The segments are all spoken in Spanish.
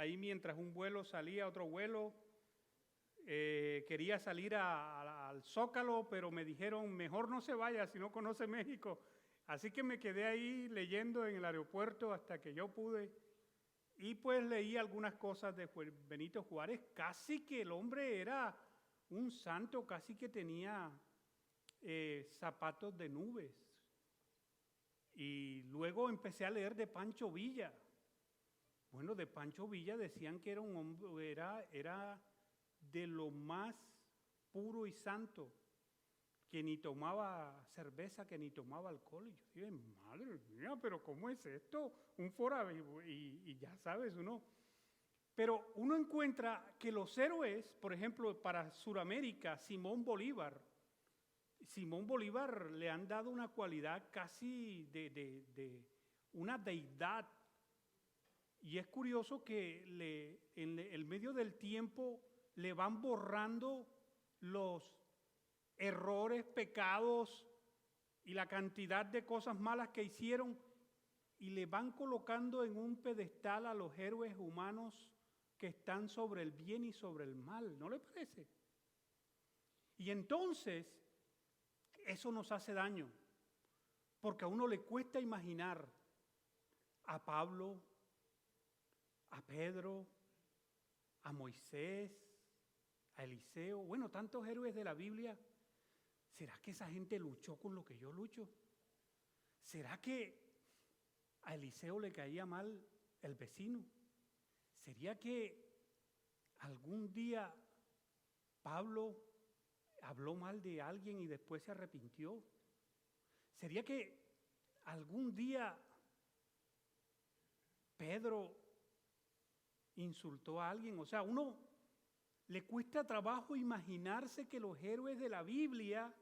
ahí mientras un vuelo salía, otro vuelo. Quería salir al Zócalo, pero me dijeron, mejor no se vaya si no conoce México. Así que me quedé ahí leyendo en el aeropuerto hasta que yo pude. Y pues leí algunas cosas de Benito Juárez. Casi que el hombre era un santo, casi que tenía zapatos de nubes. Y luego empecé a leer de Pancho Villa. Bueno, de Pancho Villa decían que era un hombre, era de lo más puro y santo, que ni tomaba cerveza, que ni tomaba alcohol. Y yo dije, madre mía, pero ¿cómo es esto? Un foráneo, y ya sabes, uno. Pero uno encuentra que los héroes, por ejemplo, para Sudamérica, Simón Bolívar le han dado una cualidad casi de una deidad. Y es curioso que en el medio del tiempo le van borrando los errores, pecados y la cantidad de cosas malas que hicieron y le van colocando en un pedestal a los héroes humanos que están sobre el bien y sobre el mal, ¿no le parece? Y entonces eso nos hace daño, porque a uno le cuesta imaginar a Pablo, a Pedro, a Moisés, a Eliseo, bueno, tantos héroes de la Biblia. ¿Será que esa gente luchó con lo que yo lucho? ¿Será que a Eliseo le caía mal el vecino? ¿Sería que algún día Pablo habló mal de alguien y después se arrepintió? ¿Sería que algún día Pedro insultó a alguien? O sea, uno le cuesta trabajo imaginarse que los héroes de la Biblia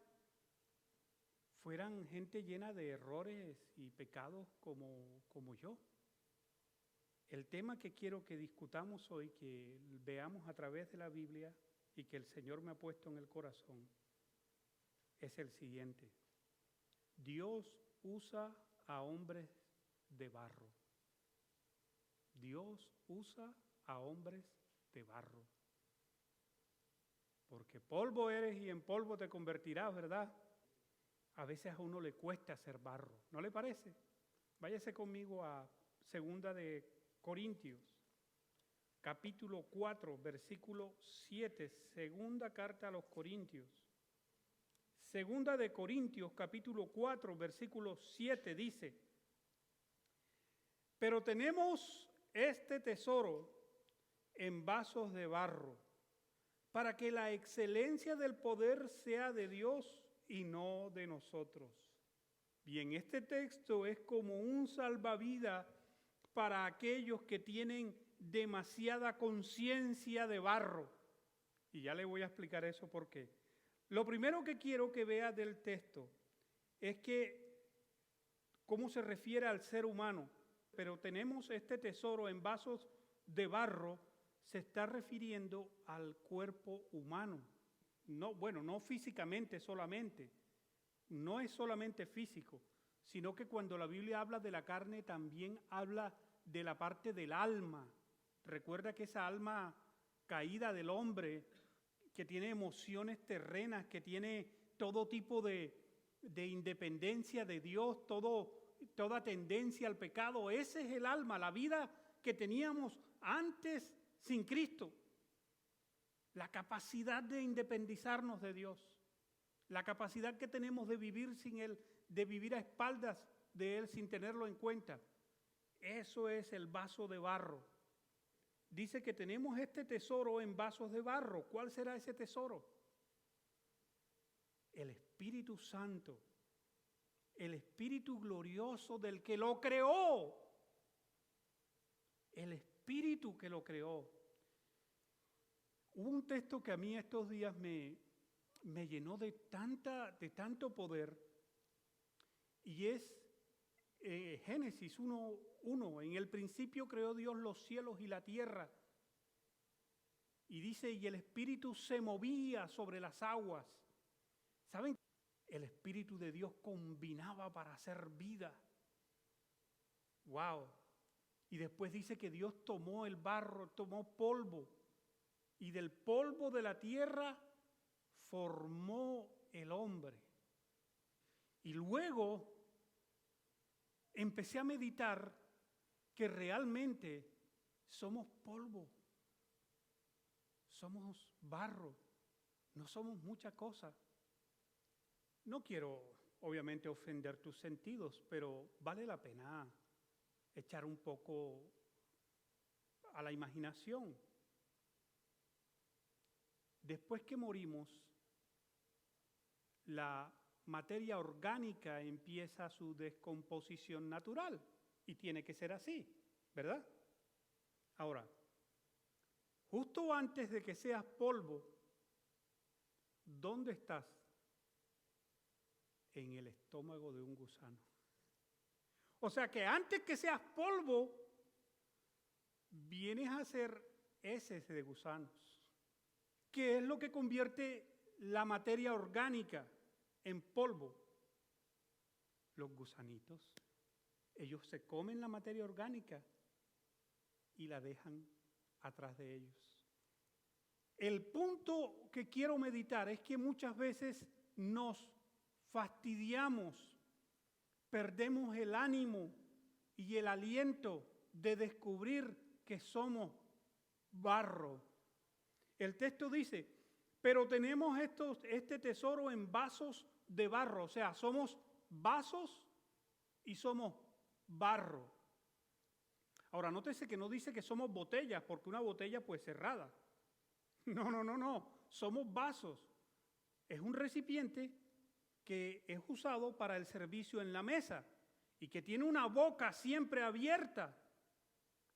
fueran gente llena de errores y pecados como yo. El tema que quiero que discutamos hoy, que veamos a través de la Biblia y que el Señor me ha puesto en el corazón, es el siguiente. Dios usa a hombres de barro. Dios usa a hombres de barro. Porque polvo eres y en polvo te convertirás, ¿verdad? A veces a uno le cuesta hacer barro, ¿no le parece? Váyase conmigo a 2 de Corintios, capítulo 4, versículo 7, segunda carta a los Corintios. 2 de Corintios, capítulo 4, versículo 7 dice, pero tenemos este tesoro en vasos de barro, para que la excelencia del poder sea de Dios y no de nosotros. Bien, este texto es como un salvavidas para aquellos que tienen demasiada conciencia de barro. Y ya le voy a explicar eso por qué. Lo primero que quiero que vea del texto es que cómo se refiere al ser humano, pero tenemos este tesoro en vasos de barro, se está refiriendo al cuerpo humano. No, bueno, no físicamente solamente, no es solamente físico, sino que cuando la Biblia habla de la carne también habla de la parte del alma. Recuerda que esa alma caída del hombre, que tiene emociones terrenas, que tiene todo tipo de independencia de Dios, toda tendencia al pecado, ese es el alma, la vida que teníamos antes sin Cristo. La capacidad de independizarnos de Dios, la capacidad que tenemos de vivir sin Él, de vivir a espaldas de Él sin tenerlo en cuenta. Eso es el vaso de barro. Dice que tenemos este tesoro en vasos de barro. ¿Cuál será ese tesoro? El Espíritu Santo, el Espíritu glorioso del que lo creó. El Espíritu que lo creó. Hubo un texto que a mí estos días me llenó de tanto poder, y es Génesis 1:1. En el principio creó Dios los cielos y la tierra. Y dice, y el Espíritu se movía sobre las aguas. ¿Saben? El Espíritu de Dios combinaba para hacer vida. ¡Wow! Y después dice que Dios tomó el barro, tomó polvo, y del polvo de la tierra formó el hombre. Y luego empecé a meditar que realmente somos polvo, somos barro, no somos mucha cosa. No quiero, obviamente, ofender tus sentidos, pero vale la pena echar un poco a la imaginación. Después que morimos, la materia orgánica empieza su descomposición natural y tiene que ser así, ¿verdad? Ahora, justo antes de que seas polvo, ¿dónde estás? En el estómago de un gusano. O sea que antes que seas polvo, vienes a ser heces de gusanos. ¿Qué es lo que convierte la materia orgánica en polvo? Los gusanitos. Ellos se comen la materia orgánica y la dejan atrás de ellos. El punto que quiero meditar es que muchas veces nos fastidiamos, perdemos el ánimo y el aliento de descubrir que somos barro. El texto dice, pero tenemos este tesoro en vasos de barro, o sea, somos vasos y somos barro. Ahora, nótese que no dice que somos botellas, porque una botella pues cerrada. No, somos vasos. Es un recipiente que es usado para el servicio en la mesa y que tiene una boca siempre abierta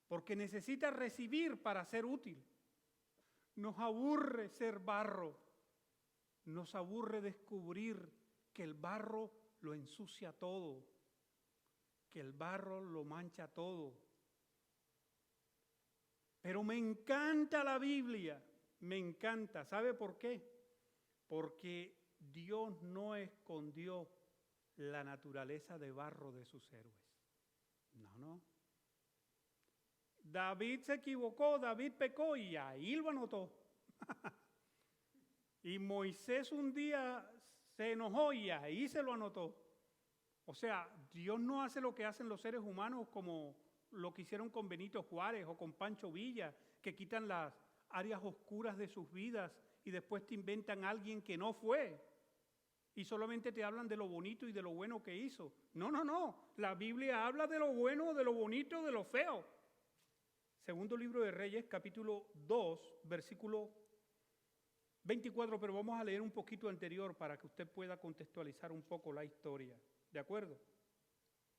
porque necesita recibir para ser útil. Nos aburre ser barro, nos aburre descubrir que el barro lo ensucia todo, que el barro lo mancha todo. Pero me encanta la Biblia, me encanta. ¿Sabe por qué? Porque Dios no escondió la naturaleza de barro de sus héroes. No. David se equivocó, David pecó y ahí lo anotó. Y Moisés un día se enojó y ahí se lo anotó. O sea, Dios no hace lo que hacen los seres humanos como lo que hicieron con Benito Juárez o con Pancho Villa, que quitan las áreas oscuras de sus vidas y después te inventan a alguien que no fue. Y solamente te hablan de lo bonito y de lo bueno que hizo. No. La Biblia habla de lo bueno, de lo bonito, de lo feo. Segundo libro de Reyes, capítulo 2, versículo 24, pero vamos a leer un poquito anterior para que usted pueda contextualizar un poco la historia. ¿De acuerdo?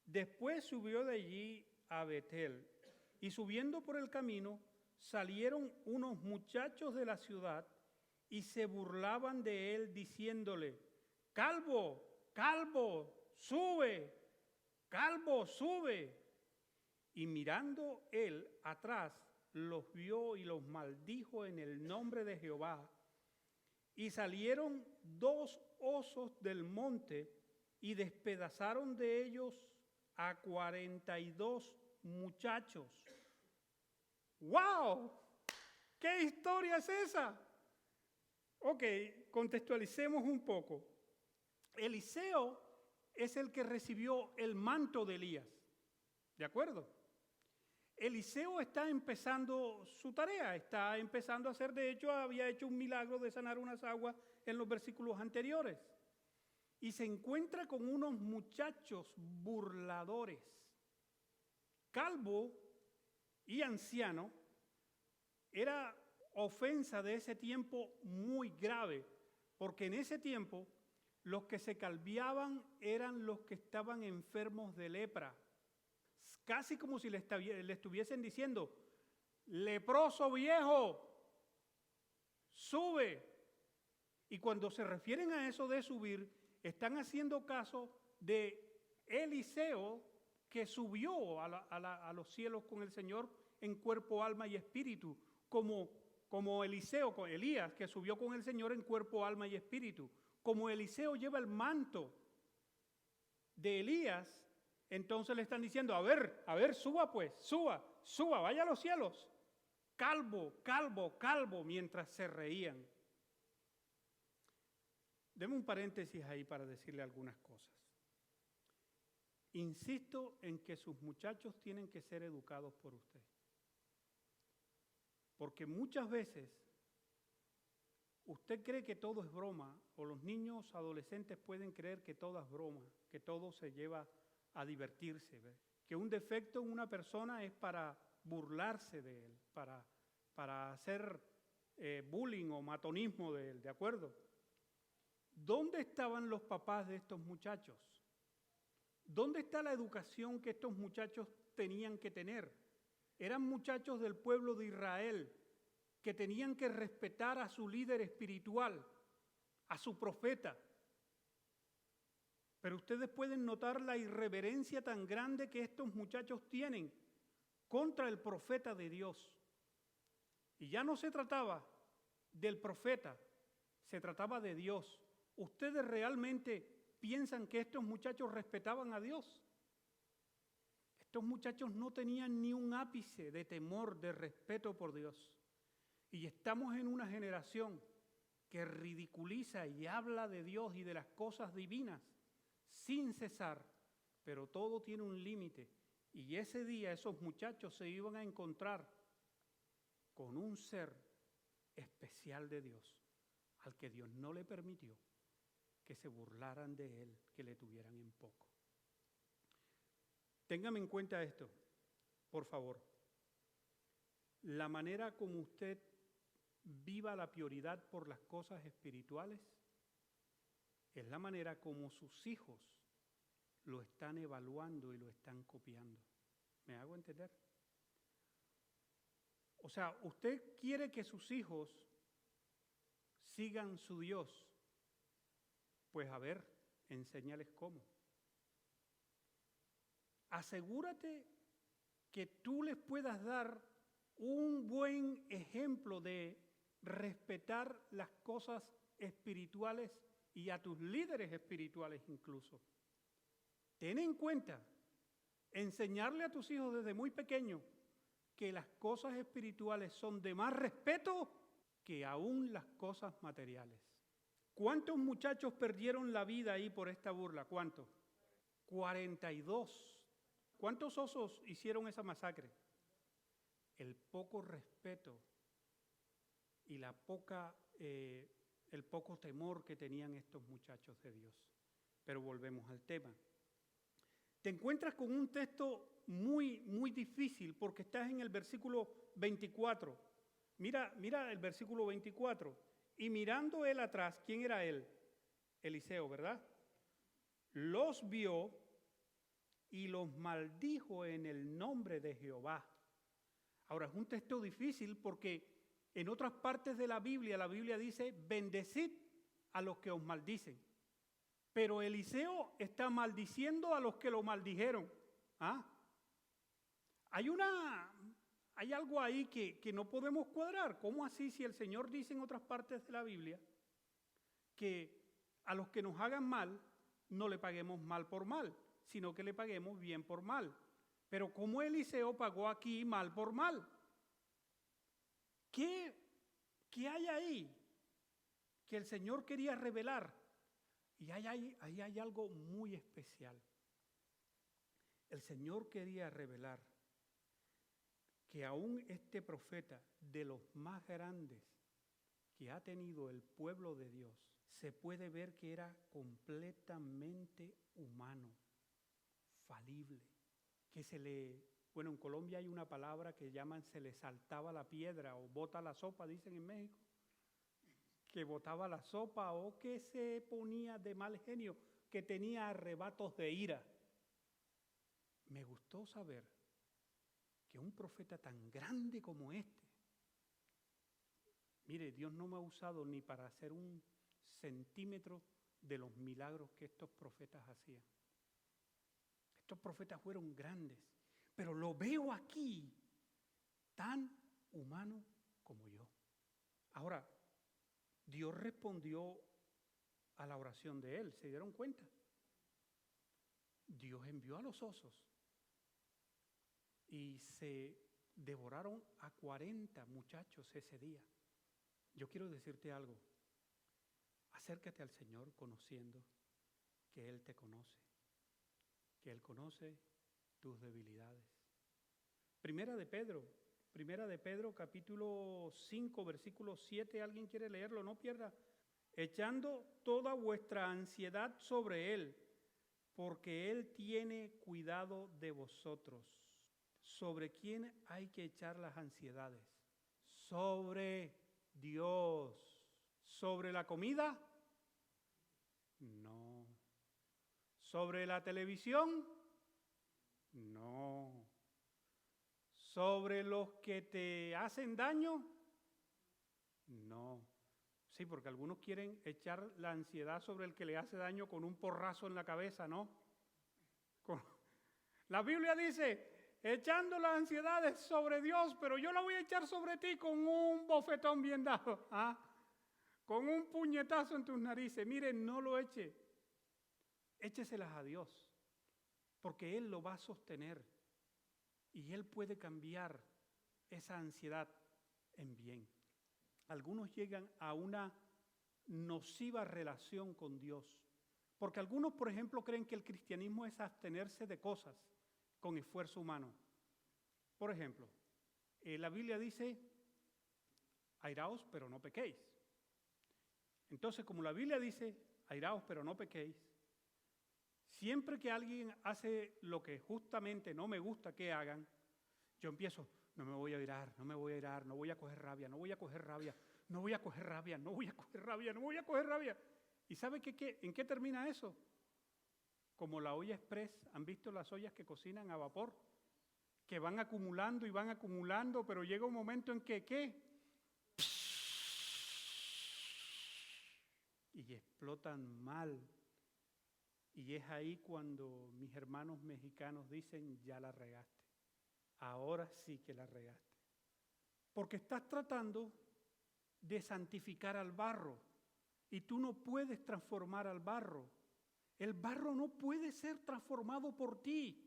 Después subió de allí a Betel, y subiendo por el camino, salieron unos muchachos de la ciudad y se burlaban de él, diciéndole, calvo, sube, calvo, sube. Y mirando él atrás, los vio y los maldijo en el nombre de Jehová. Y salieron 2 osos del monte y despedazaron de ellos a 42 muchachos. ¡Wow! ¿Qué historia es esa? Ok, contextualicemos un poco. Eliseo es el que recibió el manto de Elías. ¿De acuerdo? Eliseo está empezando su tarea, está empezando a hacer, de hecho, había hecho un milagro de sanar unas aguas en los versículos anteriores. Y se encuentra con unos muchachos burladores. Calvo y anciano era ofensa de ese tiempo muy grave, porque en ese tiempo los que se calviaban eran los que estaban enfermos de lepra. Casi como si le estuviesen diciendo, leproso viejo, sube. Y cuando se refieren a eso de subir, están haciendo caso de Eliseo, que subió a los cielos con el Señor en cuerpo, alma y espíritu, como Elías, que subió con el Señor en cuerpo, alma y espíritu. Como Eliseo lleva el manto de Elías, Entonces le están diciendo, a ver, suba pues, suba, vaya a los cielos. Calvo, calvo, calvo, mientras se reían. Deme un paréntesis ahí para decirle algunas cosas. Insisto en que sus muchachos tienen que ser educados por usted. Porque muchas veces usted cree que todo es broma, o los niños adolescentes pueden creer que todo es broma, que todo se lleva a divertirse, ¿ve? Que un defecto en una persona es para burlarse de él, para hacer bullying o matonismo de él, ¿de acuerdo? ¿Dónde estaban los papás de estos muchachos? ¿Dónde está la educación que estos muchachos tenían que tener? Eran muchachos del pueblo de Israel que tenían que respetar a su líder espiritual, a su profeta. Pero ustedes pueden notar la irreverencia tan grande que estos muchachos tienen contra el profeta de Dios. Y ya no se trataba del profeta, se trataba de Dios. ¿Ustedes realmente piensan que estos muchachos respetaban a Dios? Estos muchachos no tenían ni un ápice de temor, de respeto por Dios. Y estamos en una generación que ridiculiza y habla de Dios y de las cosas divinas sin cesar, pero todo tiene un límite. Y ese día esos muchachos se iban a encontrar con un ser especial de Dios, al que Dios no le permitió que se burlaran de él, que le tuvieran en poco. Téngame en cuenta esto, por favor. La manera como usted viva la prioridad por las cosas espirituales es la manera como sus hijos lo están evaluando y lo están copiando. ¿Me hago entender? O sea, usted quiere que sus hijos sigan su Dios. Pues a ver, enséñales cómo. Asegúrate que tú les puedas dar un buen ejemplo de respetar las cosas espirituales y a tus líderes espirituales incluso. Ten en cuenta, enseñarle a tus hijos desde muy pequeños que las cosas espirituales son de más respeto que aún las cosas materiales. ¿Cuántos muchachos perdieron la vida ahí por esta burla? ¿Cuántos? 42. ¿Cuántos osos hicieron esa masacre? El poco respeto y el poco temor que tenían estos muchachos de Dios. Pero volvemos al tema. Te encuentras con un texto muy, muy difícil porque estás en el versículo 24. Mira el versículo 24. Y mirando él atrás, ¿quién era él? Eliseo, ¿verdad? Los vio y los maldijo en el nombre de Jehová. Ahora, es un texto difícil porque en otras partes de la Biblia dice, bendecid a los que os maldicen. Pero Eliseo está maldiciendo a los que lo maldijeron. ¿Ah? Hay algo ahí que no podemos cuadrar. ¿Cómo así si el Señor dice en otras partes de la Biblia que a los que nos hagan mal no le paguemos mal por mal, sino que le paguemos bien por mal? Pero ¿cómo Eliseo pagó aquí mal por mal? ¿Qué hay ahí que el Señor quería revelar? Y ahí hay algo muy especial. El Señor quería revelar que aún este profeta, de los más grandes que ha tenido el pueblo de Dios, se puede ver que era completamente humano, falible, que bueno, en Colombia hay una palabra que llaman se le saltaba la piedra o bota la sopa, dicen en México, que botaba la sopa o que se ponía de mal genio, que tenía arrebatos de ira. Me gustó saber que un profeta tan grande como este, mire, Dios no me ha usado ni para hacer un centímetro de los milagros que estos profetas hacían. Estos profetas fueron grandes, pero lo veo aquí tan humano como yo. Ahora, Dios respondió a la oración de él, ¿se dieron cuenta? Dios envió a los osos y se devoraron a 40 muchachos ese día. Yo quiero decirte algo. Acércate al Señor conociendo que Él te conoce, que Él conoce tus debilidades. Primera de Pedro capítulo 5, versículo 7, ¿alguien quiere leerlo? No pierda. Echando toda vuestra ansiedad sobre Él, porque Él tiene cuidado de vosotros. ¿Sobre quién hay que echar las ansiedades? Sobre Dios. ¿Sobre la comida? No. ¿Sobre la televisión? No. ¿Sobre los que te hacen daño? No. Sí, porque algunos quieren echar la ansiedad sobre el que le hace daño con un porrazo en la cabeza, ¿no? La Biblia dice, echando las ansiedades sobre Dios, pero yo la voy a echar sobre ti con un bofetón bien dado, ¿ah? Con un puñetazo en tus narices. Miren, no lo eche. Écheselas a Dios, porque Él lo va a sostener y Él puede cambiar esa ansiedad en bien. Algunos llegan a una nociva relación con Dios, porque algunos, por ejemplo, creen que el cristianismo es abstenerse de cosas con esfuerzo humano. Por ejemplo, la Biblia dice, airaos, pero no pequéis. Entonces, como la Biblia dice, airaos, pero no pequéis, siempre que alguien hace lo que justamente no me gusta que hagan, yo empiezo, no me voy a irar, no me voy a irar, no voy a coger rabia, no voy a coger rabia, no voy a coger rabia, no voy a coger rabia, no voy a coger rabia. ¿Y sabe en qué termina eso? Como la olla express, ¿han visto las ollas que cocinan a vapor? Que van acumulando y van acumulando, pero llega un momento en que, ¿qué? Y explotan mal. Y es ahí cuando mis hermanos mexicanos dicen, ya la regaste. Ahora sí que la regaste. Porque estás tratando de santificar al barro y tú no puedes transformar al barro. El barro no puede ser transformado por ti.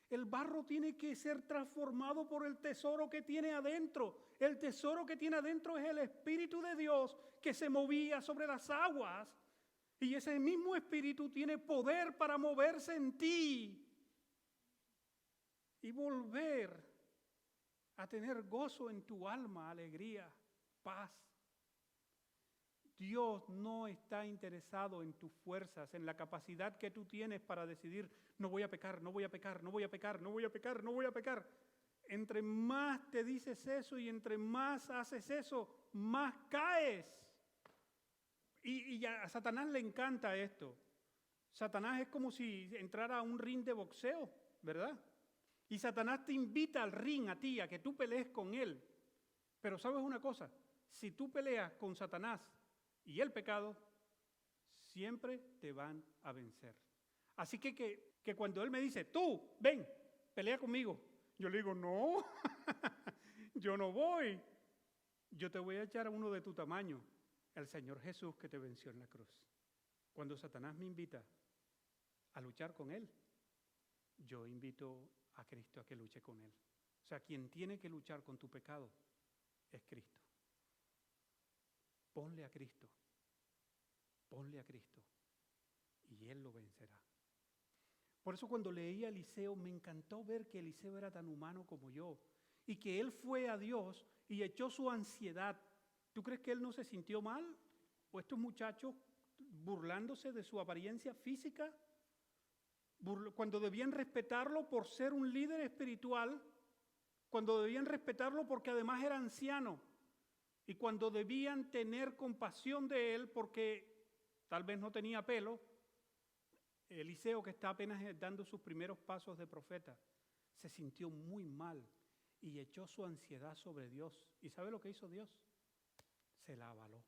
El barro tiene que ser transformado por el tesoro que tiene adentro. El tesoro que tiene adentro es el Espíritu de Dios que se movía sobre las aguas. Y ese mismo Espíritu tiene poder para moverse en ti y volver a tener gozo en tu alma, alegría, paz. Dios no está interesado en tus fuerzas, en la capacidad que tú tienes para decidir, no voy a pecar, no voy a pecar, no voy a pecar, no voy a pecar, no voy a pecar. Entre más te dices eso y entre más haces eso, más caes. Y a Satanás le encanta esto. Satanás es como si entrara a un ring de boxeo, ¿verdad? Y Satanás te invita al ring a ti, a que tú pelees con él. Pero ¿sabes una cosa? Si tú peleas con Satanás y el pecado, siempre te van a vencer. Así que cuando él me dice, tú, ven, pelea conmigo, yo le digo, no, yo no voy. Yo te voy a echar a uno de tu tamaño, el Señor Jesús que te venció en la cruz. Cuando Satanás me invita a luchar con él, yo invito a Cristo a que luche con él. O sea, quien tiene que luchar con tu pecado es Cristo. Ponle a Cristo y Él lo vencerá. Por eso cuando leí a Eliseo me encantó ver que Eliseo era tan humano como yo y que él fue a Dios y echó su ansiedad. ¿Tú crees que él no se sintió mal? ¿O estos muchachos burlándose de su apariencia física? Cuando debían respetarlo por ser un líder espiritual, cuando debían respetarlo porque además era anciano, y cuando debían tener compasión de él porque tal vez no tenía pelo, Eliseo, que está apenas dando sus primeros pasos de profeta, se sintió muy mal y echó su ansiedad sobre Dios. ¿Y sabe lo que hizo Dios? Se la avaló.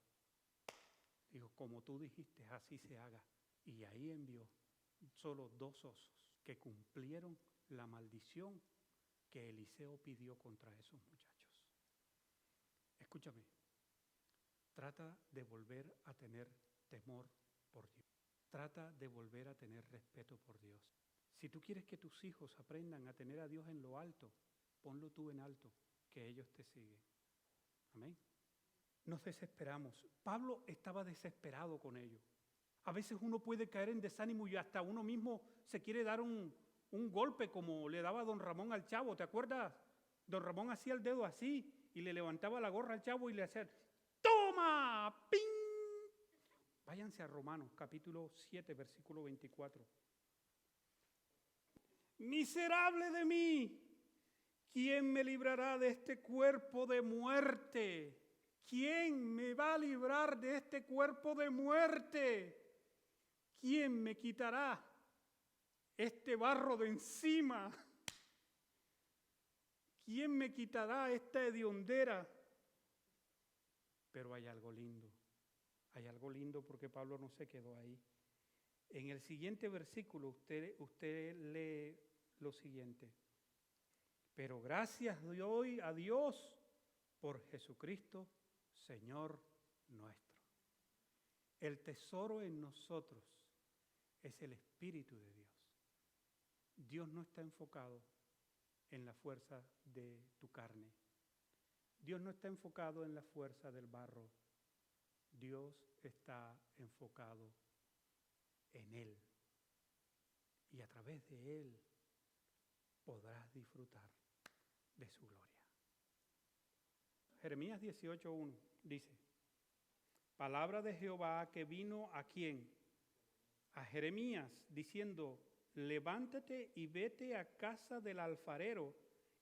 Dijo, como tú dijiste, así se haga. Y ahí envió solo 2 osos que cumplieron la maldición que Eliseo pidió contra esos muchachos. Escúchame, trata de volver a tener temor por Dios. Trata de volver a tener respeto por Dios. Si tú quieres que tus hijos aprendan a tener a Dios en lo alto, ponlo tú en alto, que ellos te siguen. Amén. Nos desesperamos. Pablo estaba desesperado con ello. A veces uno puede caer en desánimo y hasta uno mismo se quiere dar un golpe como le daba don Ramón al chavo. ¿Te acuerdas? Don Ramón hacía el dedo así y le levantaba la gorra al chavo y le hacía ¡toma! ¡Ping! Váyanse a Romanos, capítulo 7, versículo 24. Miserable de mí, ¿quién me librará de este cuerpo de muerte? ¿Quién me va a librar de este cuerpo de muerte? ¿Quién me quitará este barro de encima? ¿Quién me quitará esta hediondera? Pero hay algo lindo. Hay algo lindo porque Pablo no se quedó ahí. En el siguiente versículo usted lee lo siguiente. Pero gracias doy a Dios por Jesucristo, Señor nuestro. El tesoro en nosotros es el Espíritu de Dios. Dios no está enfocado en la fuerza de tu carne. Dios no está enfocado en la fuerza del barro. Dios está enfocado en Él. Y a través de Él podrás disfrutar de su gloria. Jeremías 18:1 dice, palabra de Jehová que vino ¿a quién? A Jeremías, diciendo, levántate y vete a casa del alfarero,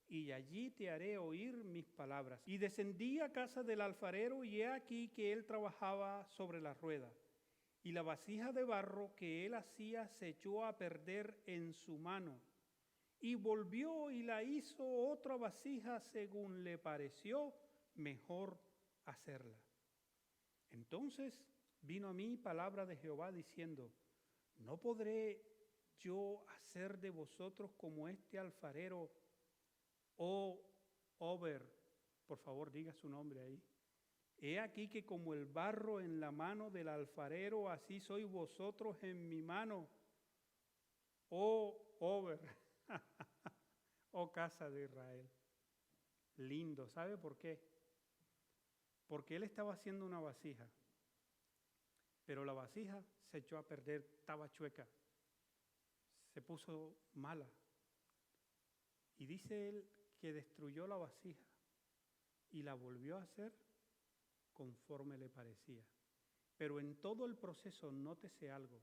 y allí te haré oír mis palabras. Y descendí a casa del alfarero, y he aquí que él trabajaba sobre la rueda. Y la vasija de barro que él hacía se echó a perder en su mano. Y volvió y la hizo otra vasija según le pareció mejor hacerla. Entonces vino a mí palabra de Jehová diciendo, ¿no podré yo hacer de vosotros como este alfarero, oh Ober? Por favor, diga su nombre ahí. He aquí que como el barro en la mano del alfarero, así sois vosotros en mi mano, oh Ober, oh casa de Israel. Lindo, ¿sabe por qué? Porque él estaba haciendo una vasija, pero la vasija se echó a perder, estaba chueca, se puso mala. Y dice él que destruyó la vasija y la volvió a hacer conforme le parecía. Pero en todo el proceso, nótese algo,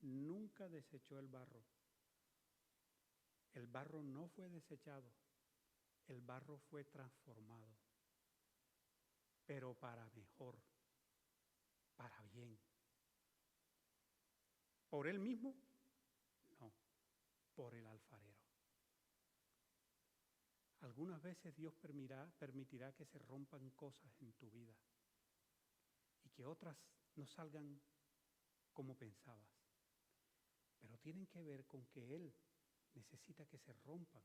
nunca desechó el barro. El barro no fue desechado, el barro fue transformado, pero para mejor, para bien. ¿Por él mismo? No, por el alfarero. Algunas veces Dios permitirá que se rompan cosas en tu vida y que otras no salgan como pensabas, pero tienen que ver con que Él necesita que se rompan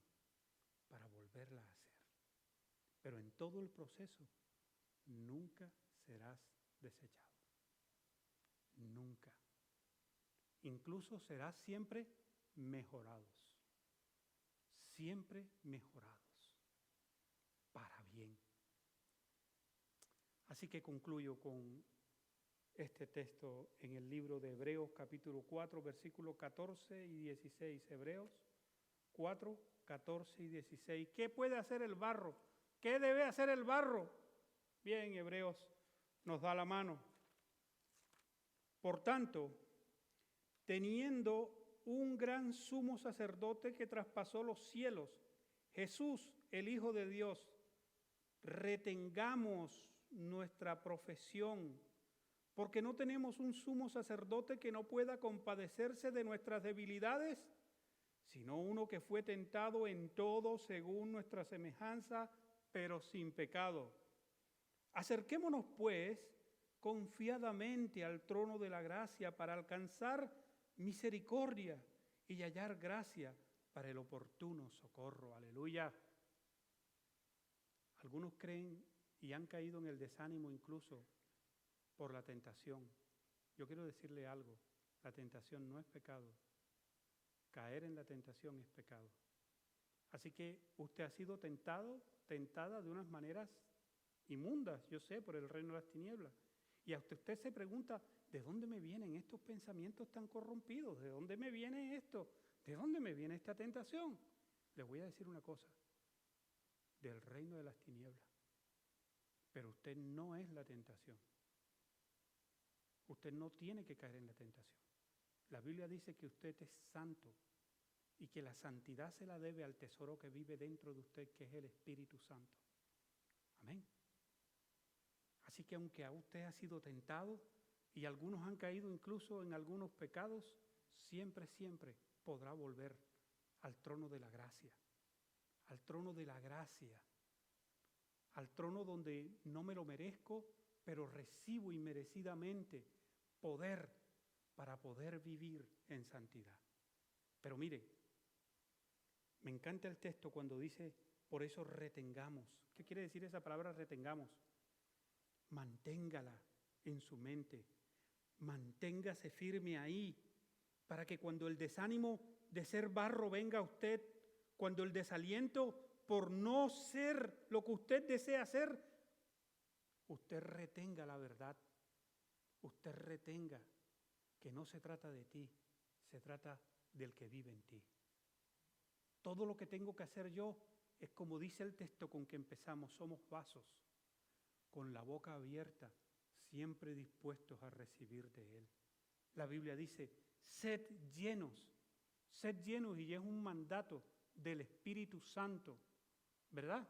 para volverla a hacer. Pero en todo el proceso nunca serás desechado. Nunca. Incluso serás siempre mejorados. Siempre mejorados. Para bien. Así que concluyo con este texto en el libro de Hebreos capítulo 4, versículos 14 y 16. Hebreos 4, 14 y 16. ¿Qué puede hacer el barro? ¿Qué debe hacer el barro? Bien, Hebreos nos da la mano. Por tanto, teniendo un gran sumo sacerdote que traspasó los cielos, Jesús, el Hijo de Dios, retengamos nuestra profesión, porque no tenemos un sumo sacerdote que no pueda compadecerse de nuestras debilidades, sino uno que fue tentado en todo según nuestra semejanza, pero sin pecado. Acerquémonos, pues, confiadamente al trono de la gracia para alcanzar misericordia y hallar gracia para el oportuno socorro. Aleluya. Algunos creen y han caído en el desánimo incluso por la tentación. Yo quiero decirle algo, la tentación no es pecado. caer en la tentación es pecado. Así que usted ha sido tentada de unas maneras inmundas, yo sé, por el reino de las tinieblas. Y hasta usted se pregunta, ¿de dónde me vienen estos pensamientos tan corrompidos? ¿De dónde me viene esto? ¿De dónde me viene esta tentación? Les voy a decir una cosa, del reino de las tinieblas. Pero usted no es la tentación. Usted no tiene que caer en la tentación. La Biblia dice que usted es santo y que la santidad se la debe al tesoro que vive dentro de usted, que es el Espíritu Santo. Amén. Así que aunque a usted ha sido tentado y algunos han caído incluso en algunos pecados, siempre podrá volver al trono de la gracia, al trono de la gracia, al trono donde no me lo merezco, pero recibo inmerecidamente poder para poder vivir en santidad. Pero mire, me encanta el texto cuando dice, por eso retengamos. ¿Qué quiere decir esa palabra retengamos? Manténgala en su mente, manténgase firme ahí, para que cuando el desánimo de ser barro venga a usted, cuando el desaliento por no ser lo que usted desea ser, usted retenga la verdad, usted retenga que no se trata de ti, se trata del que vive en ti. Todo lo que tengo que hacer yo es como dice el texto con que empezamos, somos vasos, con la boca abierta, siempre dispuestos a recibir de Él. La Biblia dice, sed llenos, y es un mandato del Espíritu Santo, ¿verdad?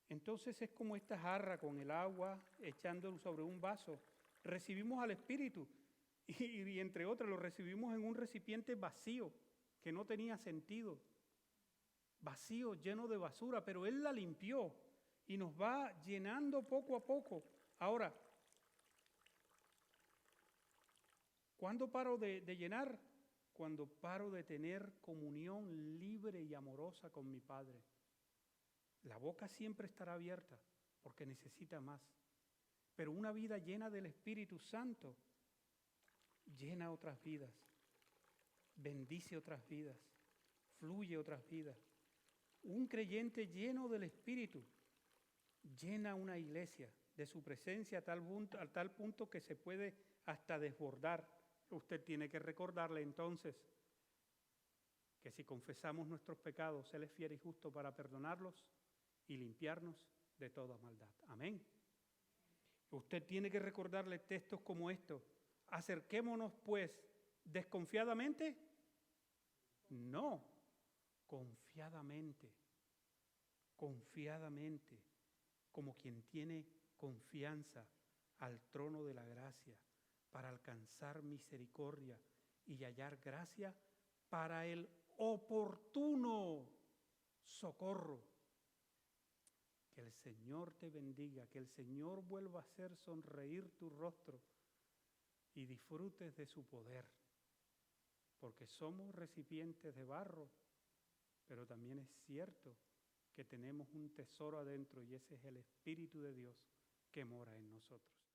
Entonces es como esta jarra con el agua echándolo sobre un vaso. Recibimos al Espíritu y entre otras lo recibimos en un recipiente vacío, que no tenía sentido, vacío, lleno de basura, pero Él la limpió y nos va llenando poco a poco. Ahora, ¿cuándo paro de llenar? Cuando paro de tener comunión libre y amorosa con mi Padre. La boca siempre estará abierta porque necesita más. Pero una vida llena del Espíritu Santo llena otras vidas, bendice otras vidas, fluye otras vidas. Un creyente lleno del Espíritu llena una iglesia de su presencia a tal punto que se puede hasta desbordar. Usted tiene que recordarle entonces que si confesamos nuestros pecados, Él es fiel y justo para perdonarlos y limpiarnos de toda maldad. Amén. Usted tiene que recordarle textos como estos. Acerquémonos pues desconfiadamente. No, confiadamente, como quien tiene confianza al trono de la gracia para alcanzar misericordia y hallar gracia para el oportuno socorro. Que el Señor te bendiga, que el Señor vuelva a hacer sonreír tu rostro y disfrutes de su poder, porque somos recipientes de barro, pero también es cierto que tenemos un tesoro adentro y ese es el Espíritu de Dios que mora en nosotros.